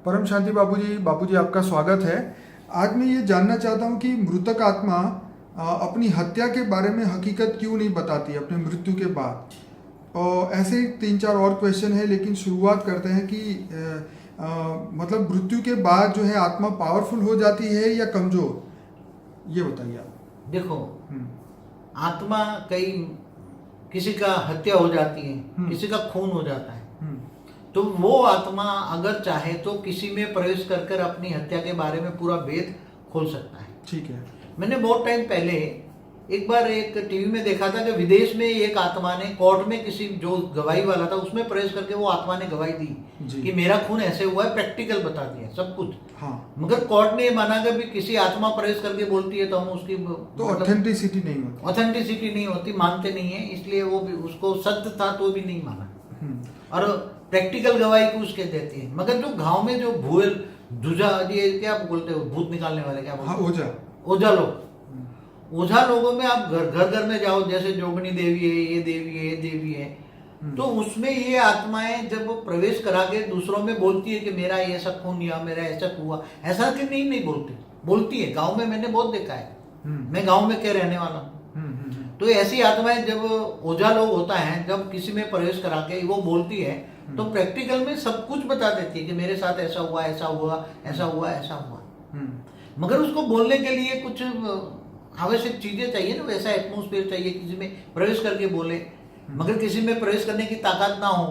परम शांति बाबूजी आपका स्वागत है। आज मैं ये जानना चाहता हूँ कि मृतक आत्मा अपनी हत्या के बारे में हकीकत क्यों नहीं बताती अपने मृत्यु के बाद। और ऐसे ही 3-4 और क्वेश्चन है, लेकिन शुरुआत करते हैं कि मतलब मृत्यु के बाद जो है आत्मा पावरफुल हो जाती है या कमजोर, ये बताइए आप। देखो, आत्मा किसी का हत्या हो जाती है, किसी का खून हो जाता है, तो वो आत्मा अगर चाहे तो किसी में प्रवेश कर कर अपनी हत्या के बारे में पूरा भेद खोल सकता है। ठीक है। मैंने बहुत टाइम पहले एक बार एक टीवी में देखा था कि विदेश में एक आत्मा ने कोर्ट में किसी जो गवाही वाला था उसमें प्रवेश करके वो आत्मा ने गवाही दी कि मेरा खून ऐसे हुआ है, प्रैक्टिकल बता दिया सब कुछ। हाँ। मगर कोर्ट ने ये माना कि भी किसी आत्मा प्रवेश करके बोलती है तो हम उसकी तो ऑथेंटिसिटी नहीं होती। ऑथेंटिसिटी नहीं होती, मानते नहीं है, इसलिए वो भी उसको सत्य था तो भी नहीं माना। और प्रैक्टिकल गवाही को उसके देती है। मगर जो गांव में जो भूल जुजा, ये क्या बोलते हो, भूत निकालने वाले क्या बोलते हैं? ओझा। ओझा लोग। ओझा लोगों में आप घर में जाओ, जैसे जोगनी देवी है, ये देवी है, ये देवी है, तो उसमें ये आत्माएं जब प्रवेश करा के दूसरों में बोलती है कि मेरा ऐसा खून या मेरा ऐसा हुआ, ऐसा कि नहीं बोलती है। गांव में मैंने बहुत देखा है, मैं गांव में क्या रहने वाला हूँ। तो ऐसी आत्माएं जब ओझा लोग होता है, जब किसी में प्रवेश करा के वो बोलती है तो प्रैक्टिकल में सब कुछ बता देती है कि मेरे साथ ऐसा हुआ, ऐसा हुआ, ऐसा हुआ, ऐसा हुआ। मगर उसको बोलने के लिए कुछ आवश्यक चीजें चाहिए ना, वैसा एटमोस्फेयर चाहिए, किसी में प्रवेश करके बोले। मगर किसी में प्रवेश करने की ताकत ना हो,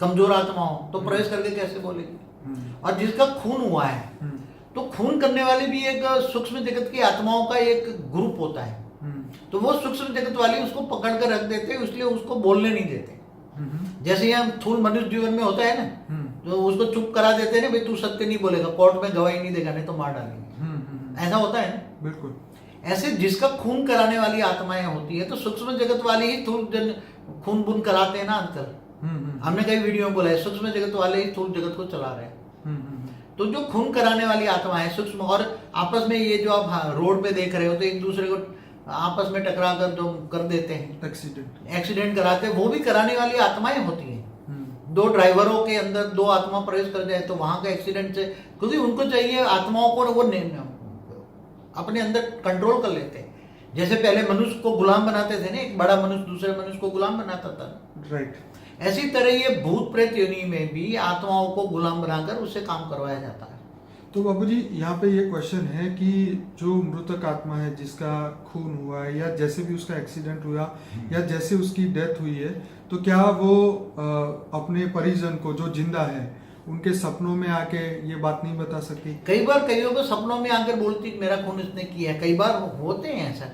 कमजोर आत्मा हो, तो प्रवेश करके कैसे बोलेगी? और जिसका खून हुआ है, तो खून करने वाली भी एक सूक्ष्म जगत की आत्माओं का एक ग्रुप होता है, तो वो सूक्ष्म जगत वाली उसको पकड़ कर रख देते हैं, इसलिए उसको बोलने नहीं देते। जैसे हम थूल मनुष्य जीवन में होता है ना, तो उसको चुप करा देते हैं ना, भाई तू सत्य नहीं बोलेगा, कोर्ट में गवाही नहीं देगा, नहीं तो मार डालेंगे, ऐसा होता है ना। बिल्कुल। ऐसे जिसका खून कराने वाली आत्माएं होती है, तो सूक्ष्म जगत वाले ही थूल खून बुन कराते हैं ना अंतर। हमने कई वीडियो में बोला है, सूक्ष्म जगत वाले ही थूल जगत को चला रहे हैं। तो जो खून कराने वाली आत्मा है सूक्ष्म, और आपस में ये जो आप रोड पे देख रहे हो, तो एक दूसरे को आपस में टकरा कर जो कर देते हैं, एक्सीडेंट कराते हैं, वो भी कराने वाली आत्माएं होती हैं। दो ड्राइवरों के अंदर दो आत्मा प्रवेश कर जाए तो वहां का एक्सीडेंट से, क्योंकि उनको चाहिए आत्माओं को वो अपने अंदर कंट्रोल कर लेते हैं। जैसे पहले मनुष्य को गुलाम बनाते थे ना, एक बड़ा मनुष्य दूसरे मनुष्य को गुलाम बनाता था, राइट। ऐसी तरह ये भूत प्रेत योनि में भी आत्माओं को गुलाम बनाकर उससे काम करवाया जाता है। तो बाबूजी यहाँ पे ये क्वेश्चन है कि जो मृतक आत्मा है, जिसका खून हुआ है या जैसे भी उसका एक्सीडेंट हुआ या जैसे उसकी डेथ हुई है, तो क्या वो अपने परिजन को जो जिंदा है उनके सपनों में आके ये बात नहीं बता सकती? कई बार कईयों को सपनों में आकर बोलती मेरा खून इसने किया है, कई बार होते हैं ऐसा,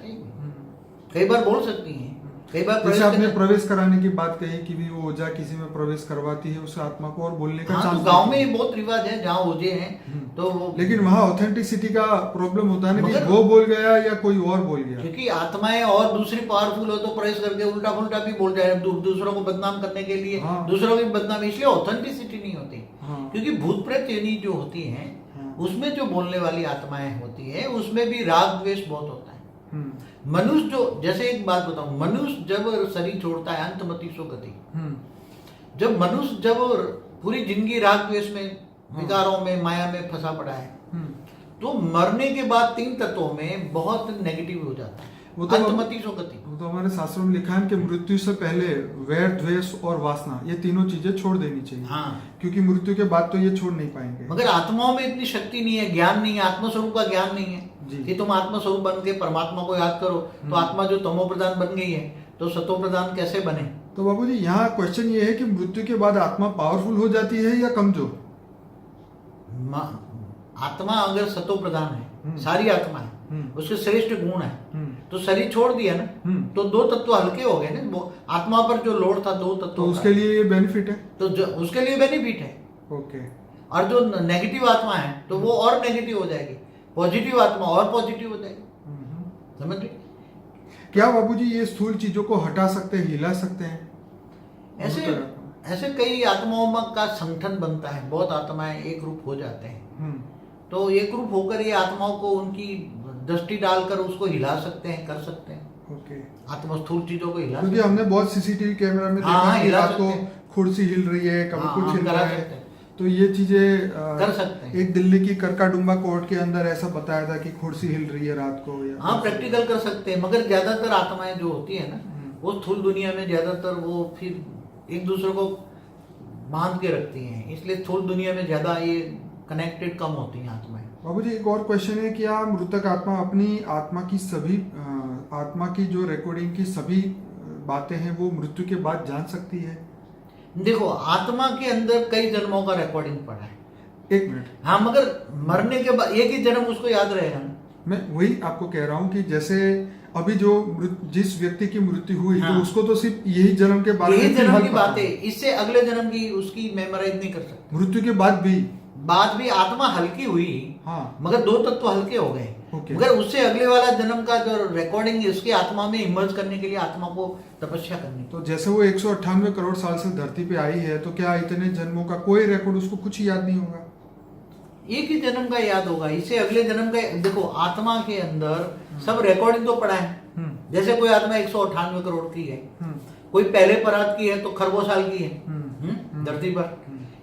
कई बार बोल सकती हैं, कई बार जैसे आपने प्रवेश कराने की बात कही कि भी वो ओझा किसी में प्रवेश करवाती है उस आत्मा को, और बोलने का चांस। तो गांव में ये बहुत रिवाज है जहाँ ओझे हैं, तो लेकिन वहाँ ऑथेंटिसिटी का प्रॉब्लम होता है ना, कि वो बोल गया या कोई और बोल गया। क्योंकि आत्माएं और दूसरी पावरफुल हो तो प्रवेश करके उल्टा फुल्टा भी बोल जाए, दूसरों को बदनाम करने के लिए। दूसरों की बदनाम, इसलिए ऑथेंटिसिटी नहीं होती। क्योंकि भूत प्रेत योनि जो होती है उसमें जो बोलने वाली आत्माएं होती है, उसमें भी राग द्वेष बहुत होता है। मनुष्य जो, जैसे एक बात बताऊं, मनुष्य जब शरीर छोड़ता है अंतमति सो गति, जब मनुष्य जब पूरी जिंदगी राग द्वेष में, विकारों में, माया में फंसा पड़ा है, तो मरने के बाद 3 तत्वों में बहुत नेगेटिव हो जाता है, वो तो अंतमति सो गति। वो तो हमारे शास्त्रों में लिखा है कि मृत्यु से पहले वैर, द्वेष और वासना, ये तीनों चीजें छोड़ देनी चाहिए। क्योंकि मृत्यु के बाद तो ये छोड़ नहीं पाएंगे। मगर आत्माओं में इतनी शक्ति नहीं है, ज्ञान नहीं है, आत्मस्वरूप का ज्ञान नहीं है कि तुम आत्मस्वरूप बन के परमात्मा को याद करो। तो आत्मा जो तमो प्रधान बन गई है, तो सतो प्रधान कैसे बने? तो बाबूजी यहाँ क्वेश्चन ये है कि मृत्यु के बाद आत्मा पावरफुल हो जाती है या कमजोर? आत्मा अगर सतो प्रधान है, सारी आत्मा है, उसके श्रेष्ठ गुण है, तो शरीर छोड़ दिया ना, तो 2 तत्व हल्के हो गए ना, आत्मा पर जो लोड था 2 तत्व, तो उसके लिए ये बेनिफिट है, तो उसके लिए बेनिफिट है। ओके। और जो नेगेटिव आत्मा है तो वो और नेगेटिव हो जाएगी, पॉजिटिव आत्मा और पॉजिटिव हो जाएगी। समझ रहे? क्या बाबूजी ये स्थूल चीजों को हटा सकते हैं, हिला सकते हैं? ऐसे कई आत्माओं का संगठन बनता है, बहुत आत्माएं एक रूप हो जाते हैं, तो एक रूप होकर ये आत्माओं को उनकी दृष्टि डालकर उसको हिला सकते हैं, कर सकते हैं। ओके। आत्मा स्थूल चीजों को हिला, क्योंकि हमने बहुत सीसीटीवी कैमरा में देखा कि रात को कुर्सी हिल रही है, कभी कुछ हिल रहा है, तो ये चीजें कर सकते हैं। एक दिल्ली की करकाडुम्बा कोर्ट के अंदर ऐसा बताया था कि कुर्सी हिल रही है रात को, या हाँ, प्रैक्टिकल कर सकते हैं, मगर ज्यादातर आत्माएं जो होती है ना, वो स्थूल दुनिया में ज्यादातर वो फिर एक दूसरे को बांध के रखती हैं, इसलिए स्थूल दुनिया में ज्यादा ये कनेक्टेड कम होती हैं आत्माएं। बाबूजी एक और क्वेश्चन है, क्या मृतक आत्मा अपनी आत्मा की जो रिकॉर्डिंग की सभी बातें हैं वो मृत्यु के बाद जान सकती है? देखो, आत्मा के अंदर कई जन्मों का रिकॉर्डिंग पड़ा है। एक मिनट, हाँ, मगर मरने के बाद एक ही जन्म उसको याद रहेगा ना। मैं वही आपको कह रहा हूँ कि जैसे अभी जो जिस व्यक्ति की मृत्यु हुई हाँ। तो उसको तो सिर्फ यही जन्म के बारे में यही जन्म फिलहाल की पता बात है, इससे अगले जन्म की उसकी मेमोराइज नहीं कर सकते। मृत्यु के बाद भी आत्मा हल्की हुई, हाँ, मगर दो तत्व हल्के हो गए, ओके। मगर उससे अगले वाला जन्म का जो रिकॉर्डिंग इसकी आत्मा में इमर्ज करने के लिए आत्मा को तपस्या करनी। तो जैसे वो 198 करोड़ साल से धरती पे आई है, तो क्या इतने जन्मों का कोई रिकॉर्ड उसको कुछ ही याद नहीं होगा? एक ही जन्म का याद होगा, इससे अगले जन्म का। देखो, आत्मा के अंदर सब रिकॉर्डिंग तो पड़ा है। जैसे कोई आत्मा 198 करोड़ की है, कोई पहले परात की है तो खरबों साल की है धरती पर,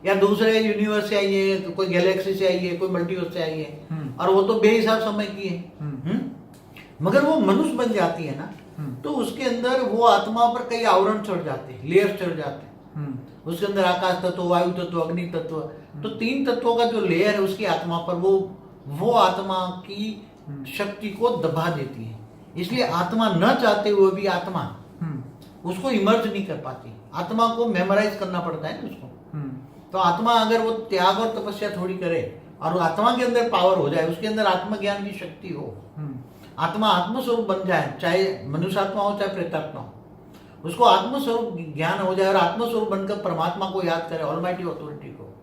या दूसरे यूनिवर्स से आई है, तो कोई गैलेक्सी से आई है, कोई मल्टीवर्स से आई है, और वो तो बेहिसाब समय की है। मगर वो मनुष्य बन जाती है ना, तो उसके अंदर वो आत्मा पर कई आवरण चढ़ जाते हैं, लेयर्स चढ़ जाते हैं। उसके अंदर आकाश तत्व, वायु तत्व, अग्नि तत्व, तो 3 तत्वों का जो लेयर है उसकी आत्मा पर, वो आत्मा की शक्ति को दबा देती है। इसलिए आत्मा न चाहते हुए भी आत्मा उसको इमर्ज नहीं कर पाती। आत्मा को मेमोराइज करना पड़ता है ना उसको। तो आत्मा अगर वो त्याग और तपस्या थोड़ी करे और आत्मा के अंदर पावर हो जाए, उसके अंदर आत्मज्ञान की शक्ति हो, आत्मा आत्मस्वरूप बन जाए, चाहे मनुष्य आत्मा हो चाहे प्रेतात्मा हो, उसको आत्मस्वरूप ज्ञान हो जाए और आत्मस्वरूप बनकर परमात्मा को याद करे, ऑलमाइटी अथॉरिटी को,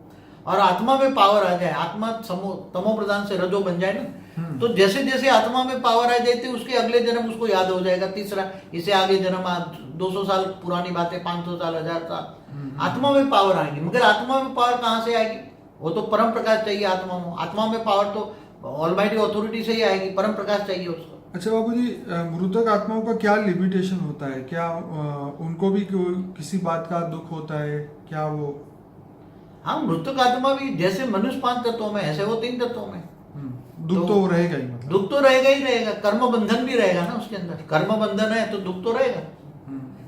और आत्मा में पावर आ जाए, आत्मा तमो प्रधान से रजो बन जाए ना, तो जैसे जैसे आत्मा में पावर आ जाती है उसके अगले जन्म उसको याद हो जाएगा। तीसरा, इसे आगे जन्म 200 साल पुरानी बातें, 500 साल, 1000 साल, आत्मा में पावर आएगी। मगर आत्मा में पावर कहाँ से आएगी? वो तो परम प्रकाश चाहिए आत्मा में। आत्मा में पावर तो ऑलमाइटी अथॉरिटी से ही आएगी, परम प्रकाश चाहिए उसको। अच्छा बाबूजी, मृतक आत्माओं का क्या लिमिटेशन होता है? क्या उनको भी किसी बात का दुख होता है? क्या वो? हाँ, मृतक आत्मा भी जैसे मनुष्य 5 तत्वों में, ऐसे वो 3 तत्वों में। दुख तो रहेगा ही, मतलब दुख तो रहेगा ही रहेगा। कर्म बंधन भी रहेगा ना उसके अंदर। कर्म बंधन है तो दुख तो रहेगा।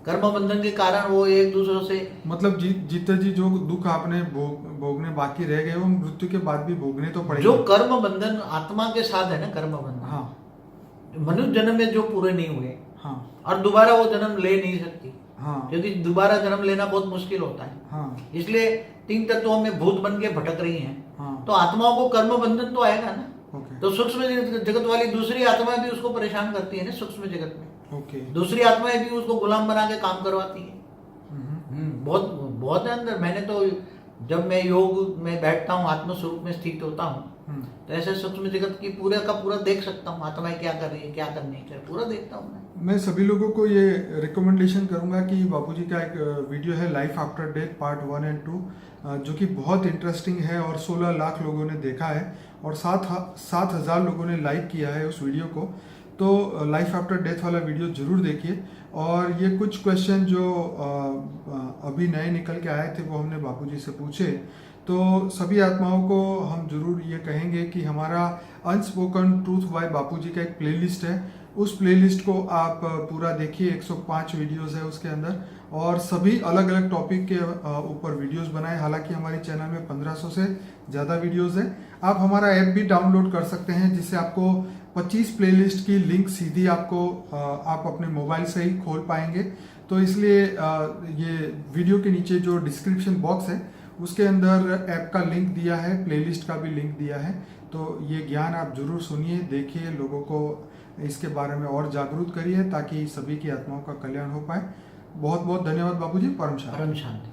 कर्म बंधन के कारण वो एक दूसरे से, मतलब जीते जी जो दुख आपने भोगने बाकी रह गए वो मृत्यु के बाद भी भोगने तो पड़ेगा। जो कर्म बंधन आत्मा के साथ है ना, कर्म बंधन, हाँ, मनुष्य जन्म में जो पूरे नहीं हुए, हाँ, और दोबारा वो जन्म ले नहीं सकती, हाँ, क्योंकि दोबारा जन्म लेना बहुत मुश्किल होता है। हाँ, इसलिए 3 तत्वों में भूत बन के भटक रही हैं। हाँ, तो आत्माओं को कर्म बंधन तो आएगा ना। ओके। तो सूक्ष्म जगत वाली दूसरी आत्माएं भी उसको परेशान करती है ना सूक्ष्म जगत में। ओके। दूसरी आत्माएं भी उसको गुलाम बना के काम करवाती है। बहुत बहुत है अंदर। मैंने तो जब मैं योग में बैठता हूँ, आत्मस्वरूप में स्थित होता हूँ, तो ऐसे सूक्ष्म जगत की पूरा का पूरा देख सकता हूँ, आत्माएं क्या कर रही है, क्या करनी है, पूरा देखता हूँ मैं सभी लोगों को ये रिकमेंडेशन करूंगा कि बापूजी का एक वीडियो है लाइफ आफ्टर डेथ पार्ट 1 और 2, जो कि बहुत इंटरेस्टिंग है और 16 लाख लोगों ने देखा है और 7,000 लोगों ने लाइक किया है उस वीडियो को। तो लाइफ आफ्टर डेथ वाला वीडियो जरूर देखिए। और ये कुछ क्वेश्चन जो अभी नए निकल के आए थे वो हमने बापूजी से पूछे, तो सभी आत्माओं को हम जरूर ये कहेंगे कि हमारा अनस्पोकन ट्रूथ बाय बापूजी का एक प्लेलिस्ट है, उस प्लेलिस्ट को आप पूरा देखिए। 105 वीडियोस है उसके अंदर और सभी अलग अलग टॉपिक के ऊपर वीडियोस बनाए। हालांकि हमारे चैनल में 1500 से ज़्यादा वीडियोस है। आप हमारा ऐप भी डाउनलोड कर सकते हैं जिससे आपको 25 प्लेलिस्ट की लिंक सीधी आपको आप अपने मोबाइल से ही खोल पाएंगे। तो इसलिए ये वीडियो के नीचे जो डिस्क्रिप्शन बॉक्स है उसके अंदर ऐप का लिंक दिया है, प्लेलिस्ट का भी लिंक दिया है। तो ये ज्ञान आप जरूर सुनिए, देखिए, लोगों को इसके बारे में और जागरूक करिए ताकि सभी की आत्माओं का कल्याण हो पाए। बहुत बहुत धन्यवाद बापूजी। परम शांति।